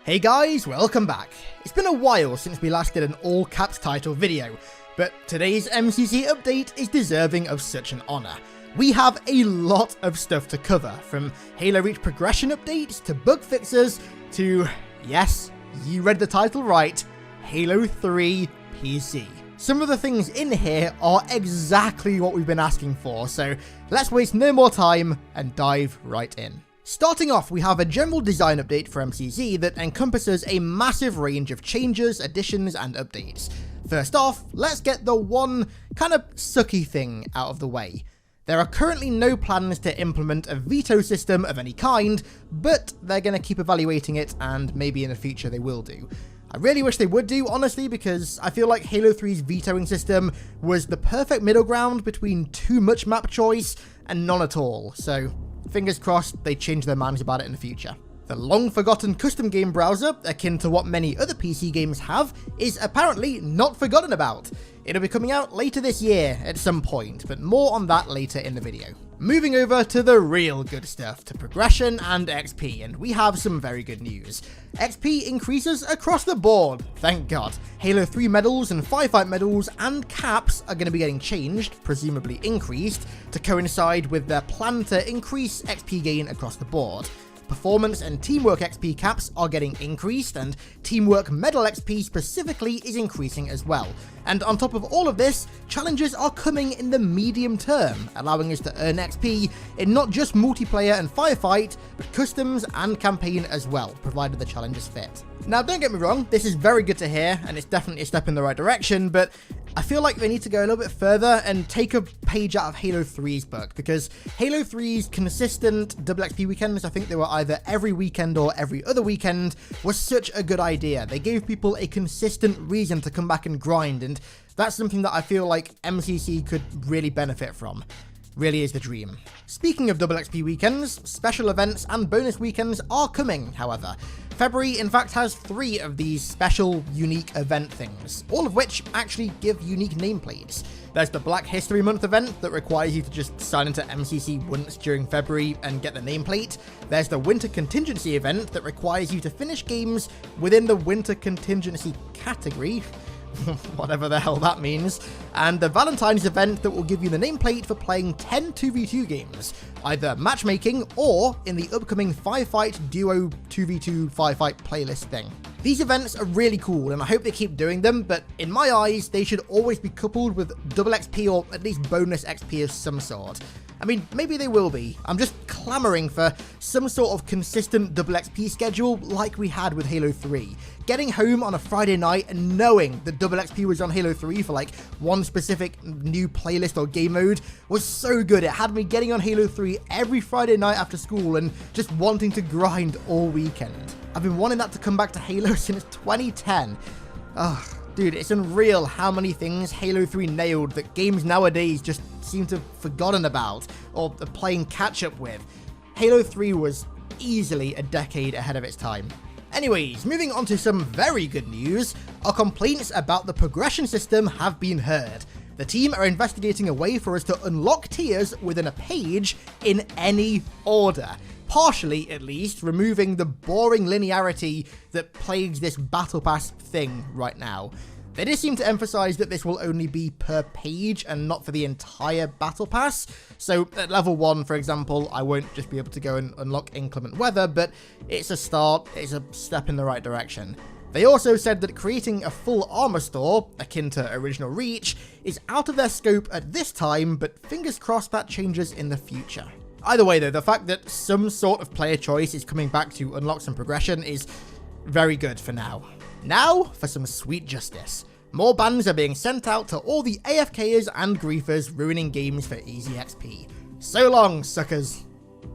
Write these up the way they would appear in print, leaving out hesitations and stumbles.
Hey guys, welcome back. It's been a while since we last did an all caps title video, but today's MCC update is deserving of such an honour. We have a lot of stuff to cover, from Halo Reach progression updates to bug fixes to, yes, you read the title right, Halo 3 PC. Some of the things in here are exactly what we've been asking for, so let's waste no more time and dive right in. Starting off, we have a general design update for MCC that encompasses a massive range of changes, additions, and updates. First off, let's get the one kind of sucky thing out of the way. There are currently no plans to implement a veto system of any kind, but they're going to keep evaluating it, and maybe in the future they will do. I really wish they would do, honestly, because I feel like Halo 3's vetoing system was the perfect middle ground between too much map choice and none at all, so fingers crossed they change their minds about it in the future. The long-forgotten custom game browser, akin to what many other PC games have, is apparently not forgotten about. It'll be coming out later this year at some point, but more on that later in the video. Moving over to the real good stuff, to progression and XP, and we have some very good news. XP increases across the board, thank God. Halo 3 medals and Firefight medals and caps are going to be getting changed, presumably increased, to coincide with their plan to increase XP gain across the board. Performance and Teamwork XP caps are getting increased, and Teamwork Medal XP specifically is increasing as well. And on top of all of this, challenges are coming in the medium term, allowing us to earn XP in not just multiplayer and firefight, but customs and campaign as well, provided the challenges fit. Now, don't get me wrong, this is very good to hear, and it's definitely a step in the right direction, but I feel like they need to go a little bit further and take a page out of Halo 3's book, because Halo 3's consistent double XP weekends, I think they were either every weekend or every other weekend, was such a good idea. They gave people a consistent reason to come back and grind, and that's something that I feel like MCC could really benefit from. Really is the dream. Speaking of double XP weekends, special events and bonus weekends are coming, however. February, in fact, has 3 of these special, unique event things, all of which actually give unique nameplates. There's the Black History Month event that requires you to just sign into MCC once during February and get the nameplate. There's the Winter Contingency event that requires you to finish games within the Winter Contingency category, whatever the hell that means, and the Valentine's event that will give you the nameplate for playing 10 2v2 games, either matchmaking or in the upcoming Firefight Duo 2v2 Firefight playlist thing. These events are really cool, and I hope they keep doing them, but in my eyes, they should always be coupled with double XP or at least bonus XP of some sort. I mean, maybe they will be. I'm just clamoring for some sort of consistent double XP schedule like we had with Halo 3. Getting home on a Friday night and knowing that double XP was on Halo 3 for like one specific new playlist or game mode was so good. It had me getting on Halo 3 every Friday night after school and just wanting to grind all weekend. I've been wanting that to come back to Halo since 2010. Ugh. Dude, it's unreal how many things Halo 3 nailed that games nowadays just seem to have forgotten about or are playing catch-up with. Halo 3 was easily a decade ahead of its time. Anyways, moving on to some very good news, our complaints about the progression system have been heard. The team are investigating a way for us to unlock tiers within a page in any order. Partially, at least, removing the boring linearity that plagues this Battle Pass thing right now. They did seem to emphasize that this will only be per page and not for the entire Battle Pass. So at level 1, for example, I won't just be able to go and unlock inclement weather, but it's a start, it's a step in the right direction. They also said that creating a full armor store, akin to Original Reach, is out of their scope at this time, but fingers crossed that changes in the future. Either way though, the fact that some sort of player choice is coming back to unlock some progression is very good for now. Now for some sweet justice. More bans are being sent out to all the AFKers and griefers ruining games for easy XP. So long, suckers.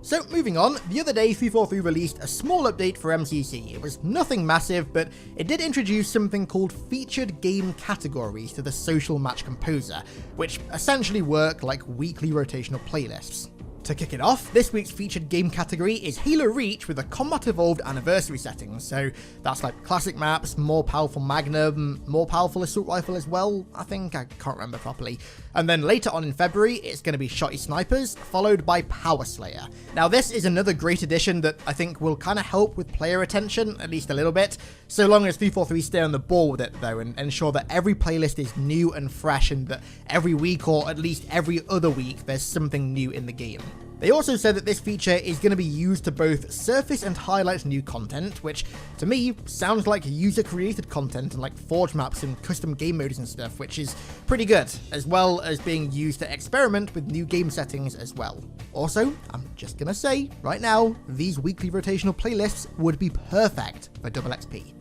So moving on, the other day 343 released a small update for MCC. It was nothing massive, but it did introduce something called featured game categories to the social match composer, which essentially work like weekly rotational playlists. To kick it off, this week's featured game category is Halo Reach with a Combat Evolved Anniversary setting, so that's like classic maps, more powerful Magnum, more powerful Assault Rifle as well, I can't remember properly. And then later on in February, it's going to be Shotty Snipers, followed by Power Slayer. Now this is another great addition that I think will kind of help with player retention, at least a little bit, so long as 343 stay on the ball with it though, and ensure that every playlist is new and fresh, and that every week or at least every other week there's something new in the game. They also said that this feature is going to be used to both surface and highlight new content, which to me sounds like user-created content and like forge maps and custom game modes and stuff, which is pretty good, as well as being used to experiment with new game settings as well. Also, I'm just going to say right now, these weekly rotational playlists would be perfect for double XP.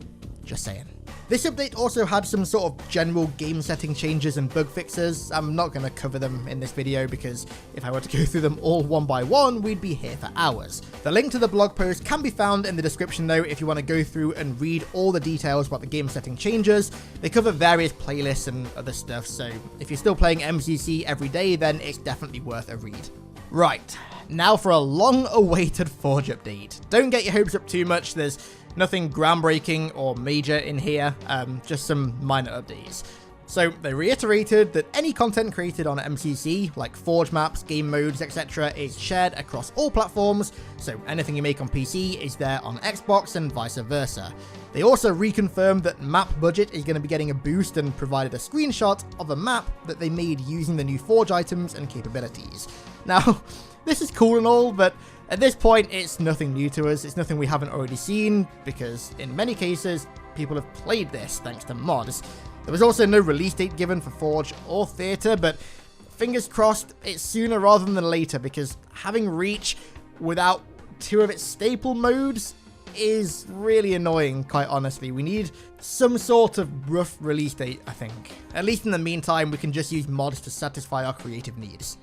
Just saying. This update also had some sort of general game setting changes and bug fixes. I'm not going to cover them in this video because if I were to go through them all one by one, we'd be here for hours. The link to the blog post can be found in the description though if you want to go through and read all the details about the game setting changes. They cover various playlists and other stuff, so if you're still playing MCC every day, then it's definitely worth a read. Right, now for a long-awaited Forge update. Don't get your hopes up too much, there's nothing groundbreaking or major in here, just some minor updates. So they reiterated that any content created on MCC, like forge maps, game modes, etc., is shared across all platforms, so anything you make on PC is there on Xbox and vice versa. They also reconfirmed that map budget is going to be getting a boost and provided a screenshot of a map that they made using the new forge items and capabilities. Now, this is cool and all, but at this point, it's nothing new to us. It's nothing we haven't already seen, because in many cases, people have played this thanks to mods. There was also no release date given for Forge or Theatre, but fingers crossed it's sooner rather than later, because having Reach without two of its staple modes is really annoying, quite honestly. We need some sort of rough release date, I think. At least in the meantime, we can just use mods to satisfy our creative needs.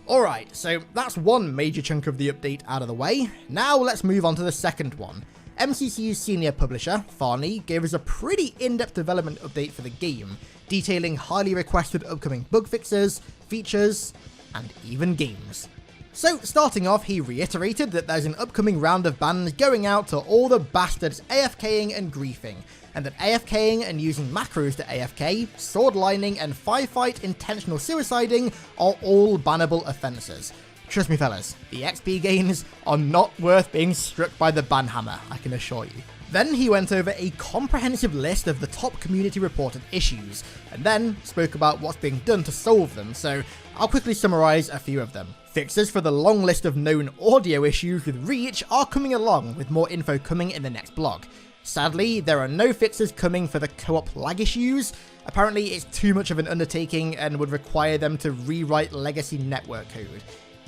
Alright, so that's one major chunk of the update out of the way. Now let's move on to the second one. MCC's senior publisher, Farney, gave us a pretty in-depth development update for the game, detailing highly requested upcoming bug fixes, features, and even games. So, starting off, he reiterated that there's an upcoming round of bans going out to all the bastards AFKing and griefing, and that AFKing and using macros to AFK, sword lining, and firefight intentional suiciding are all bannable offences. Trust me fellas, the XP gains are not worth being struck by the ban hammer, I can assure you. Then he went over a comprehensive list of the top community reported issues, and then spoke about what's being done to solve them, so I'll quickly summarise a few of them. Fixes for the long list of known audio issues with Reach are coming along, with more info coming in the next blog. Sadly, there are no fixes coming for the co-op lag issues. Apparently it's too much of an undertaking and would require them to rewrite legacy network code.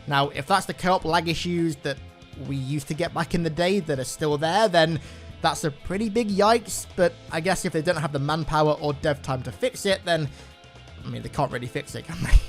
Now, if that's the co-op lag issues that we used to get back in the day that are still there, then that's a pretty big yikes, but I guess if they don't have the manpower or dev time to fix it, then, I mean, they can't really fix it, can they?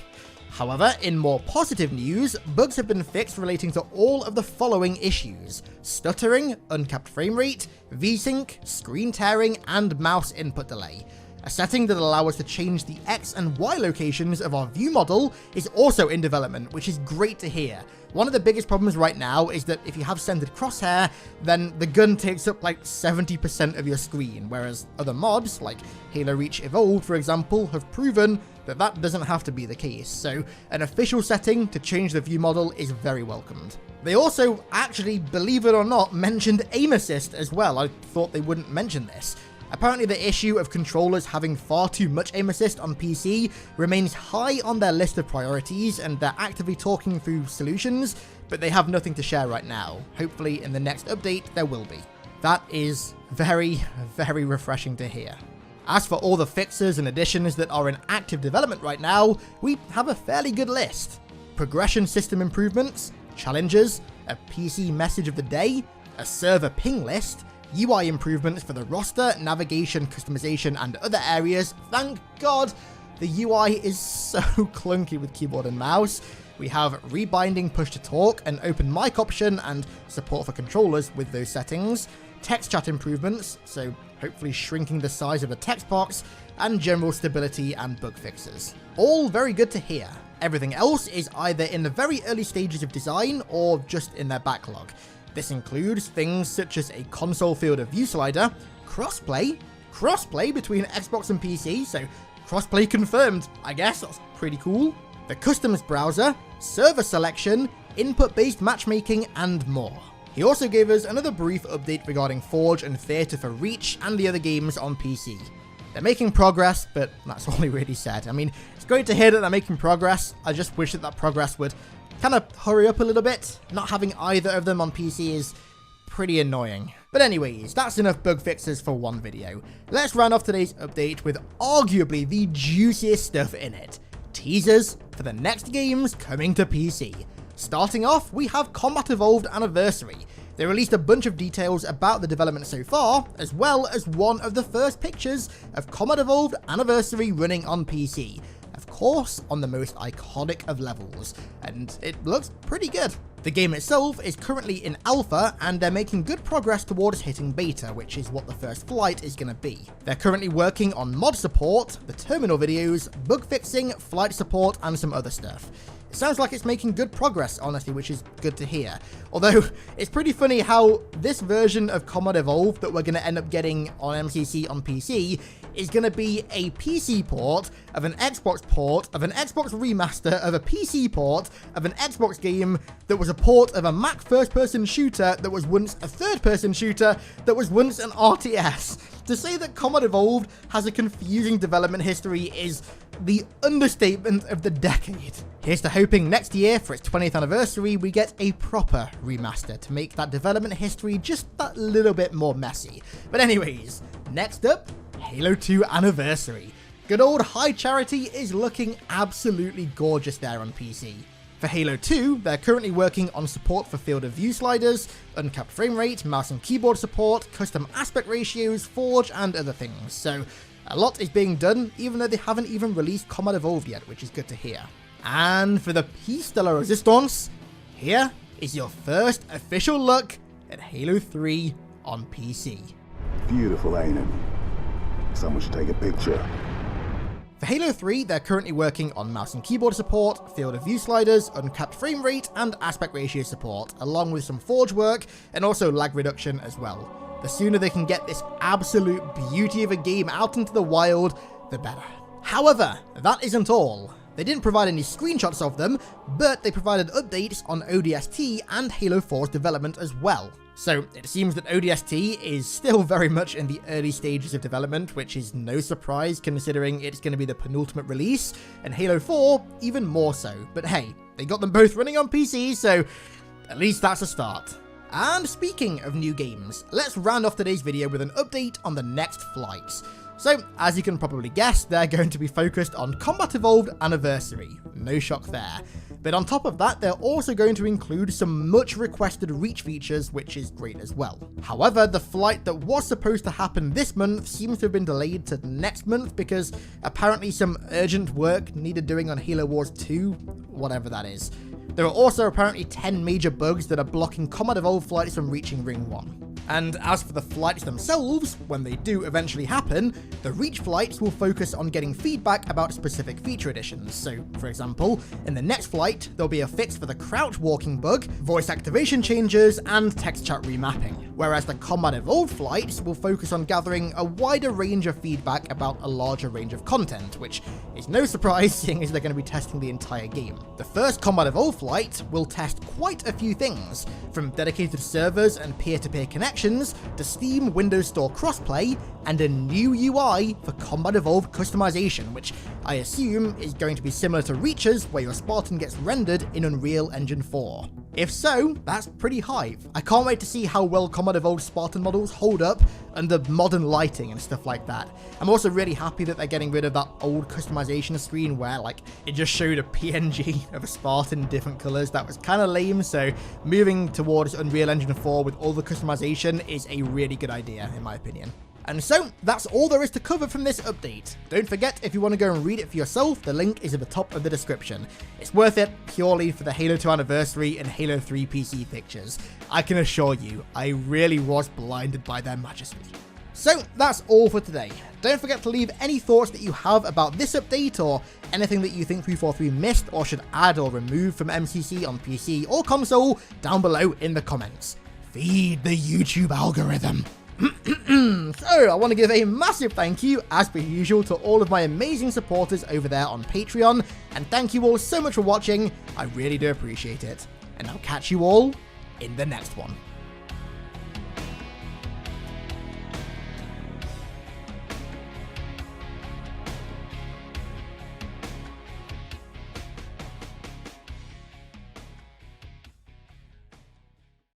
However, in more positive news, bugs have been fixed relating to all of the following issues: stuttering, uncapped frame rate, VSync, screen tearing, and mouse input delay. A setting that allows us to change the X and Y locations of our view model is also in development, which is great to hear. One of the biggest problems right now is that if you have centered crosshair, then the gun takes up like 70% of your screen, whereas other mods, like Halo Reach Evolved for example, have proven that that doesn't have to be the case, so an official setting to change the view model is very welcomed. They also actually, believe it or not, mentioned aim assist as well. I thought they wouldn't mention this. Apparently the issue of controllers having far too much aim assist on PC remains high on their list of priorities, and they're actively talking through solutions, but they have nothing to share right now. Hopefully in the next update there will be. That is very, very refreshing to hear. As for all the fixes and additions that are in active development right now, we have a fairly good list. Progression system improvements, challenges, a PC message of the day, a server ping list, UI improvements for the roster, navigation, customization, and other areas. Thank God the UI is so clunky with keyboard and mouse. We have rebinding push to talk, an open mic option, and support for controllers with those settings. Text chat improvements, so hopefully shrinking the size of the text box, and general stability and bug fixes. All very good to hear. Everything else is either in the very early stages of design or just in their backlog. This includes things such as a console field of view slider, crossplay between Xbox and PC, so crossplay confirmed, I guess, that's pretty cool. The customs browser, server selection, input-based matchmaking, and more. He also gave us another brief update regarding Forge and Theatre for Reach and the other games on PC. They're making progress, but that's all he really said. I mean, it's great to hear that they're making progress. I just wish that progress would kind of hurry up a little bit. Not having either of them on PC is pretty annoying. But anyways, that's enough bug fixes for one video. Let's round off today's update with arguably the juiciest stuff in it. Teasers for the next games coming to PC. Starting off, we have Combat Evolved Anniversary. They released a bunch of details about the development so far, as well as one of the first pictures of Combat Evolved Anniversary running on PC. Of course, on the most iconic of levels, and it looks pretty good. The game itself is currently in alpha, and they're making good progress towards hitting beta, which is what the first flight is going to be. They're currently working on mod support, the terminal videos, bug fixing, flight support, and some other stuff. It sounds like it's making good progress, honestly, which is good to hear. Although, it's pretty funny how this version of Combat Evolved that we're going to end up getting on MCC on PC is going to be a PC port of an Xbox port of an Xbox remaster of a PC port of an Xbox game that was a port of a Mac first-person shooter that was once a third-person shooter that was once an RTS. To say that Combat Evolved has a confusing development history is the understatement of the decade. Here's to hoping next year, for its 20th anniversary, we get a proper remaster to make that development history just that little bit more messy. But anyways, next up, Halo 2 Anniversary. Good old High Charity is looking absolutely gorgeous there on PC. For Halo 2, they're currently working on support for field of view sliders, uncapped frame rate, mouse and keyboard support, custom aspect ratios, Forge, and other things. So a lot is being done, even though they haven't even released Combat Evolved yet, which is good to hear. And for the piece de la resistance, here is your first official look at Halo 3 on PC. Beautiful, ain't it? Someone should take a picture. For Halo 3, they're currently working on mouse and keyboard support, field of view sliders, uncapped frame rate, and aspect ratio support, along with some Forge work, and also lag reduction as well. The sooner they can get this absolute beauty of a game out into the wild, the better. However, that isn't all. They didn't provide any screenshots of them, but they provided updates on ODST and Halo 4's development as well. So it seems that ODST is still very much in the early stages of development, which is no surprise considering it's going to be the penultimate release, and Halo 4 even more so. But hey, they got them both running on PC, so at least that's a start. And speaking of new games, let's round off today's video with an update on the next flights. So, as you can probably guess, they're going to be focused on Combat Evolved Anniversary. No shock there. But on top of that, they're also going to include some much requested reach features, which is great as well. However, the flight that was supposed to happen this month seems to have been delayed to next month because apparently some urgent work needed doing on Halo Wars 2, whatever that is. There are also apparently 10 major bugs that are blocking Combat Evolved flights from reaching Ring 1. And as for the flights themselves, when they do eventually happen, the Reach flights will focus on getting feedback about specific feature additions. So, for example, in the next flight, there'll be a fix for the crouch walking bug, voice activation changes, and text chat remapping. Whereas the Combat Evolved flights will focus on gathering a wider range of feedback about a larger range of content, which is no surprise seeing as they're going to be testing the entire game. The first Combat Evolved flight will test quite a few things, from dedicated servers and peer-to-peer connections to Steam Windows Store crossplay, and a new UI for Combat Evolved customization, which I assume is going to be similar to Reach's, where your Spartan gets rendered in Unreal Engine 4. If so, that's pretty hype. I can't wait to see how well Combat Evolved Spartan models hold up under modern lighting and stuff like that. I'm also really happy that they're getting rid of that old customization screen where like it just showed a PNG of a Spartan in different colors. That was kind of lame, so moving towards Unreal Engine 4 with all the customization is a really good idea in my opinion. And so, that's all there is to cover from this update. Don't forget, if you want to go and read it for yourself, the link is at the top of the description. It's worth it purely for the Halo 2 Anniversary and Halo 3 PC pictures. I can assure you, I really was blinded by their majesty. So that's all for today. Don't forget to leave any thoughts that you have about this update or anything that you think 343 missed or should add or remove from MCC on PC or console down below in the comments. Feed the YouTube algorithm. So I want to give a massive thank you, as per usual, to all of my amazing supporters over there on Patreon, and thank you all so much for watching. I really do appreciate it, and I'll catch you all in the next one.